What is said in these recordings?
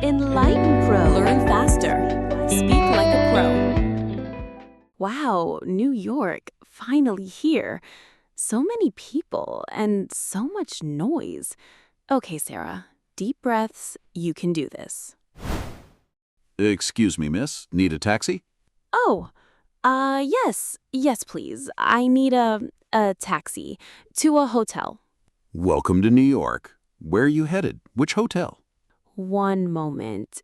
Enlighten Pro. Learn faster. Speak like a pro. Wow, New York, finally here. So many people and so much noise. Okay, Sarah, deep breaths. You can do this. Excuse me, miss. Need a taxi? Oh, yes. Yes, please. I need a taxi to a hotel. Welcome to New York. Where are you headed? Which hotel? One moment.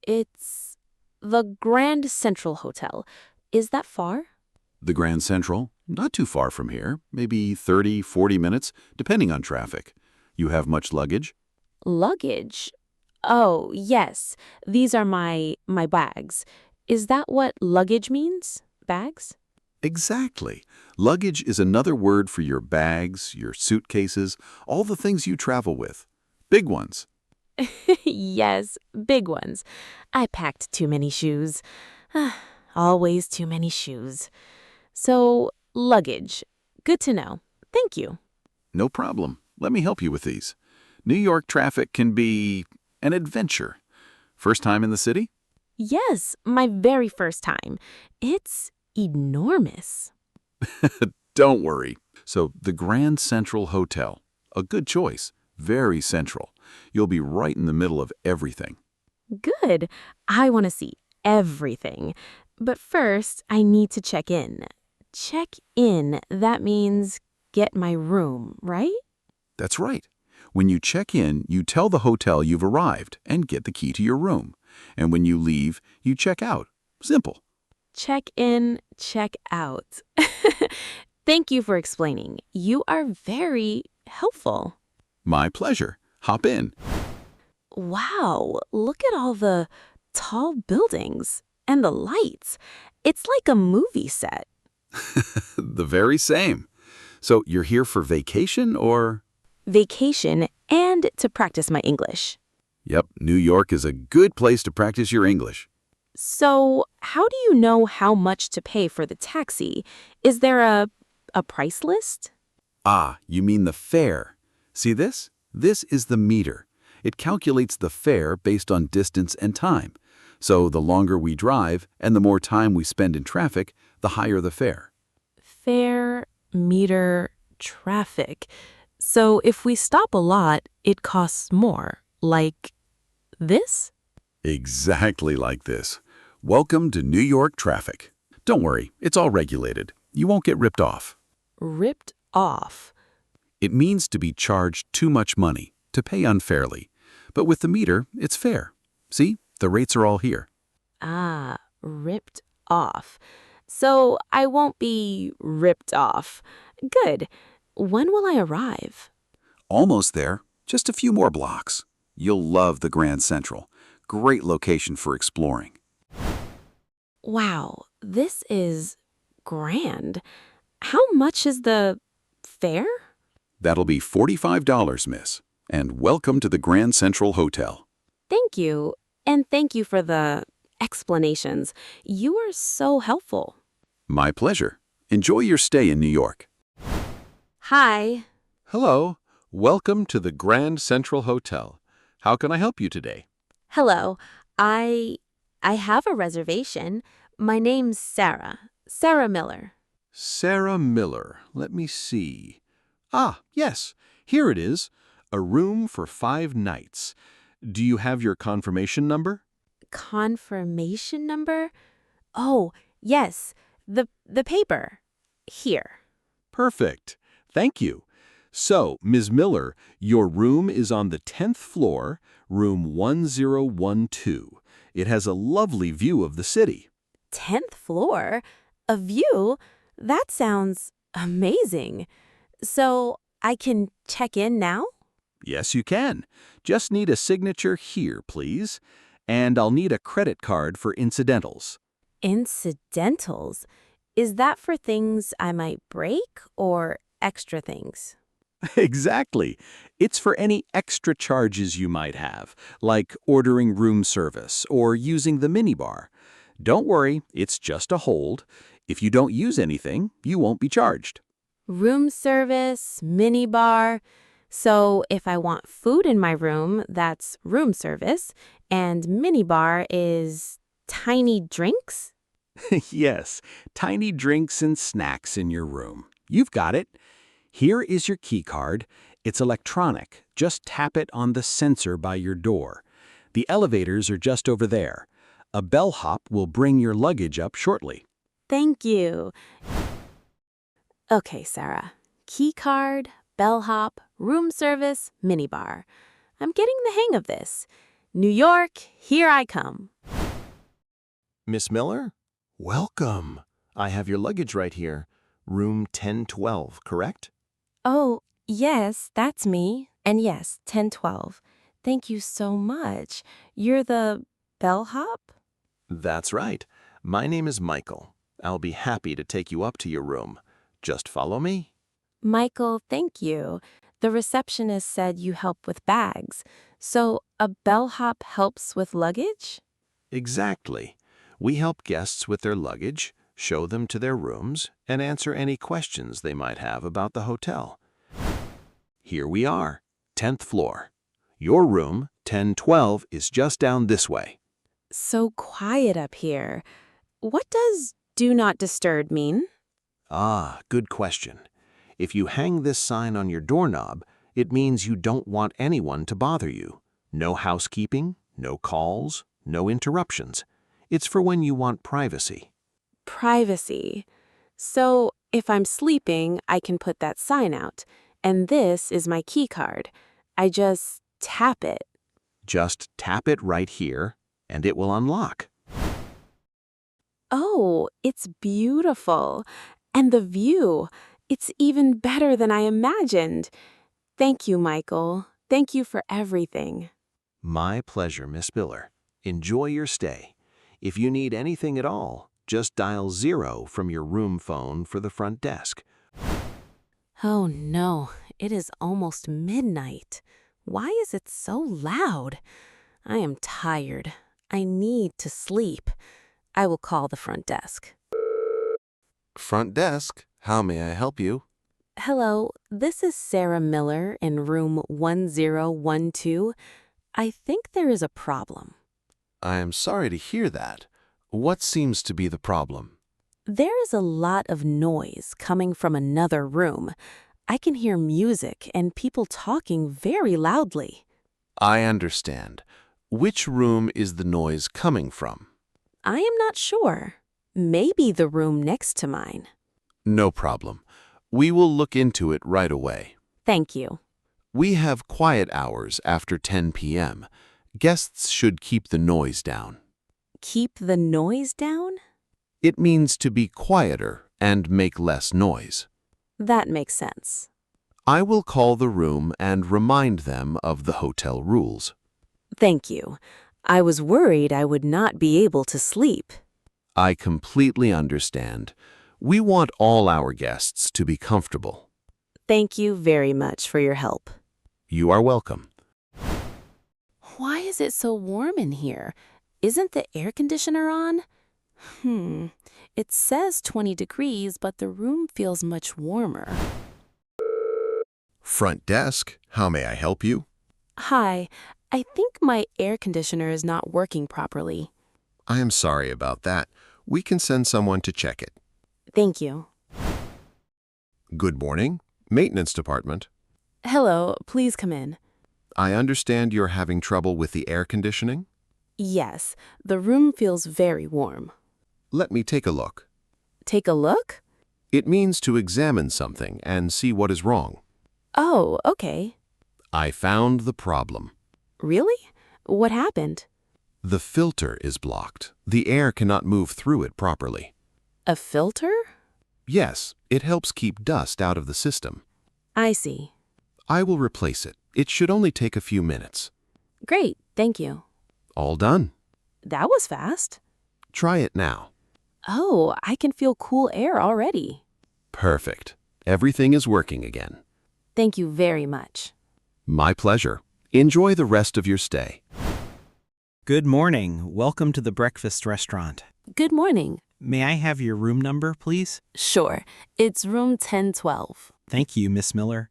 It's the Grand Central Hotel. Is that far? The Grand Central? Not too far from here. Maybe 30, 40 minutes, depending on traffic. You have much luggage? Luggage? Oh, yes. These are my bags. Is that what luggage means? Bags? Exactly. Luggage is another word for your bags, your suitcases, all the things you travel with. Big ones. Yes, big ones. I packed too many shoes. Always too many shoes. So, luggage. Good to know. Thank you. No problem. Let me help you with these. New York traffic can be an adventure. First time in the city? Yes, my very first time. It's enormous. Don't worry. So, the Grand Central Hotel. A good choice. Very central. You'll be right in the middle of everything. Good. I want to see everything. But first, I need to check in. Check in, that means get my room, right? That's right. When you check in, you tell the hotel you've arrived and get the key to your room. And when you leave, you check out. Simple. Check in, check out. Thank you for explaining. You are very helpful. My pleasure. Hop in. Wow, look at all the tall buildings and the lights. It's like a movie set. The very same. So you're here for vacation or? Vacation and to practice my English. Yep, New York is a good place to practice your English. So, how do you know how much to pay for the taxi? Is there a price list? Ah, you mean the fare. See this? This is the meter. It calculates the fare based on distance and time. So the longer we drive and the more time we spend in traffic, the higher the fare. Fare, meter, traffic. So, if we stop a lot, it costs more. Like this? Exactly like this. Welcome to New York traffic. Don't worry, it's all regulated. You won't get ripped off. Ripped off. It means to be charged too much money, to pay unfairly. But with the meter, it's fair. See, the rates are all here. Ah, ripped off. So I won't be ripped off. Good. When will I arrive? Almost there, just a few more blocks. You'll love the Grand Central. Great location for exploring. Wow, this is grand. How much is the fare? That'll be $45, miss. And welcome to the Grand Central Hotel. Thank you. And thank you for the explanations. You are so helpful. My pleasure. Enjoy your stay in New York. Hi. Hello. Welcome to the Grand Central Hotel. How can I help you today? Hello. I have a reservation. My name's Sarah. Sarah Miller. Sarah Miller. Let me see. Ah, yes. Here it is. A room for 5 nights. Do you have your confirmation number? Confirmation number? Oh, yes. The paper. Here. Perfect. Thank you. So, Ms. Miller, your room is on the 10th floor, room 1012. It has a lovely view of the city. 10th floor? A view? That sounds amazing. So, I can check in now? Yes, you can. Just need a signature here, please. And I'll need a credit card for incidentals. Incidentals? Is that for things I might break or extra things? Exactly. It's for any extra charges you might have, like ordering room service or using the minibar. Don't worry, it's just a hold. If you don't use anything, you won't be charged. Room service, minibar. So if I want food in my room, that's room service, and minibar is tiny drinks? Yes, tiny drinks and snacks in your room. You've got it. Here is your key card. It's electronic. Just tap it on the sensor by your door. The elevators are just over there. A bellhop will bring your luggage up shortly. Thank you. Okay, Sarah. Key card, bellhop, room service, minibar. I'm getting the hang of this. New York, here I come. Miss Miller? Welcome. I have your luggage right here. Room 1012, correct? Oh, yes, that's me. And yes, 1012. Thank you so much. You're the bellhop? That's right. My name is Michael. I'll be happy to take you up to your room. Just follow me. Michael, thank you. The receptionist said you help with bags. So a bellhop helps with luggage? Exactly. We help guests with their luggage, show them to their rooms, and answer any questions they might have about the hotel. Here we are, 10th floor. Your room, 1012, is just down this way. So quiet up here. What does do not disturb mean? Ah, good question. If you hang this sign on your doorknob, it means you don't want anyone to bother you. No housekeeping, no calls, no interruptions. It's for when you want privacy. Privacy. So if I'm sleeping, I can put that sign out. And this is my key card. I just tap it. Just tap it right here, and it will unlock. Oh, it's beautiful. And the view. It's even better than I imagined. Thank you, Michael. Thank you for everything. My pleasure, Miss Miller. Enjoy your stay. If you need anything at all, just dial 0 from your room phone for the front desk. Oh no, it is almost midnight. Why is it so loud? I am tired. I need to sleep. I will call the front desk. Front desk, how may I help you? Hello, this is Sarah Miller in room 1012. I think there is a problem. I am sorry to hear that. What seems to be the problem? There is a lot of noise coming from another room. I can hear music and people talking very loudly. I understand. Which room is the noise coming from? I am not sure. Maybe the room next to mine. No problem. We will look into it right away. Thank you. We have quiet hours after 10 p.m. Guests should keep the noise down. Keep the noise down? It means to be quieter and make less noise. That makes sense. I will call the room and remind them of the hotel rules. Thank you. I was worried I would not be able to sleep. I completely understand. We want all our guests to be comfortable. Thank you very much for your help. You are welcome. Why is it so warm in here? Isn't the air conditioner on? It says 20 degrees, but the room feels much warmer. Front desk, how may I help you? Hi, I think my air conditioner is not working properly. I am sorry about that. We can send someone to check it. Thank you. Good morning. Maintenance department. Hello, please come in. I understand you're having trouble with the air conditioning? Yes, the room feels very warm. Let me take a look. Take a look? It means to examine something and see what is wrong. Oh, okay. I found the problem. Really? What happened? The filter is blocked. The air cannot move through it properly. A filter? Yes, it helps keep dust out of the system. I see. I will replace it. It should only take a few minutes. Great, thank you. All done. That was fast. Try it now. Oh, I can feel cool air already. Perfect. Everything is working again. Thank you very much. My pleasure. Enjoy the rest of your stay. Good morning. Welcome to the breakfast restaurant. Good morning. May I have your room number, please? Sure, it's room 1012. Thank you, Miss Miller.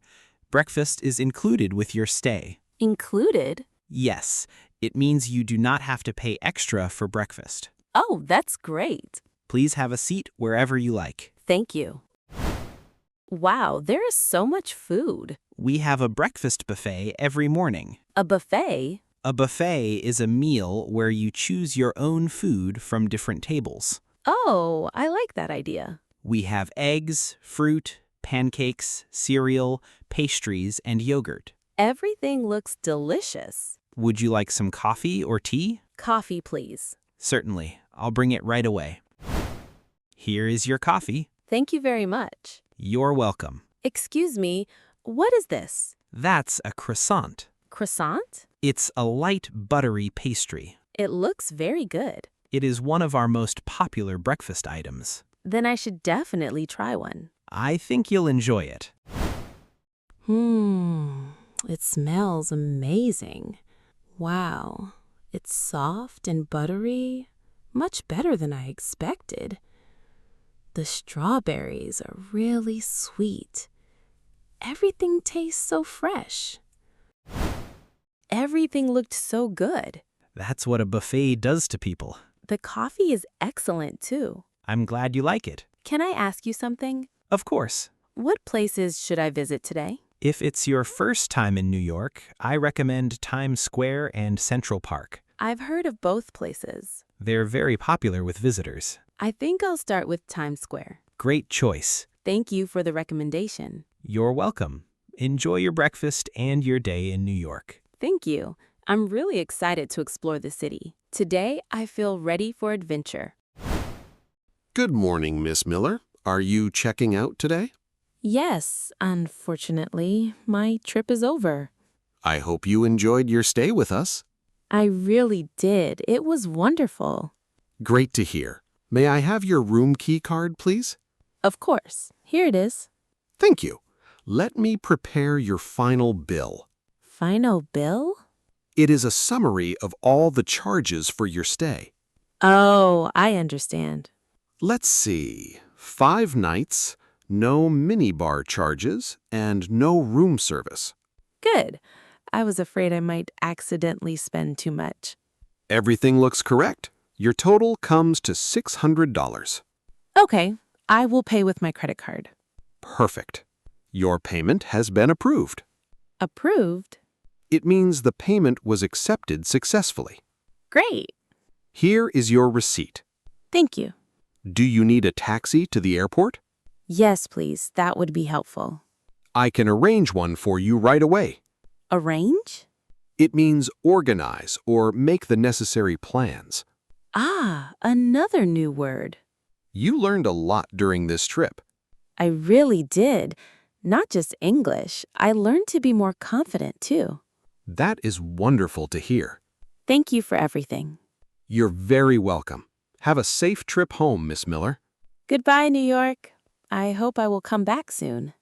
Breakfast is included with your stay. Included? Yes, it means you do not have to pay extra for breakfast. Oh, that's great. Please have a seat wherever you like. Thank you. Wow, there is so much food. We have a breakfast buffet every morning. A buffet? A buffet is a meal where you choose your own food from different tables. Oh, I like that idea. We have eggs, fruit, pancakes, cereal, pastries, and yogurt. Everything looks delicious. Would you like some coffee or tea? Coffee, please. Certainly. I'll bring it right away. Here is your coffee. Thank you very much. You're welcome. Excuse me, what is this? That's a croissant. Croissant? It's a light, buttery pastry. It looks very good. It is one of our most popular breakfast items. Then I should definitely try one. I think you'll enjoy it. It smells amazing. Wow, it's soft and buttery, much better than I expected. The strawberries are really sweet. Everything tastes so fresh. Everything looked so good. That's what a buffet does to people. The coffee is excellent, too. I'm glad you like it. Can I ask you something? Of course. What places should I visit today? If it's your first time in New York, I recommend Times Square and Central Park. I've heard of both places. They're very popular with visitors. I think I'll start with Times Square. Great choice. Thank you for the recommendation. You're welcome. Enjoy your breakfast and your day in New York. Thank you. I'm really excited to explore the city. Today, I feel ready for adventure. Good morning, Miss Miller. Are you checking out today? Yes, unfortunately, my trip is over. I hope you enjoyed your stay with us. I really did. It was wonderful. Great to hear. May I have your room key card, please? Of course. Here it is. Thank you. Let me prepare your final bill. Final bill? It is a summary of all the charges for your stay. Oh, I understand. Let's see. 5 nights, no minibar charges, and no room service. Good. I was afraid I might accidentally spend too much. Everything looks correct. Your total comes to $600. Okay, I will pay with my credit card. Perfect. Your payment has been approved. Approved? It means the payment was accepted successfully. Great. Here is your receipt. Thank you. Do you need a taxi to the airport? Yes, please. That would be helpful. I can arrange one for you right away. Arrange? It means organize or make the necessary plans. Ah, another new word. You learned a lot during this trip. I really did. Not just English. I learned to be more confident, too. That is wonderful to hear. Thank you for everything. You're very welcome. Have a safe trip home, Miss Miller. Goodbye, New York. I hope I will come back soon.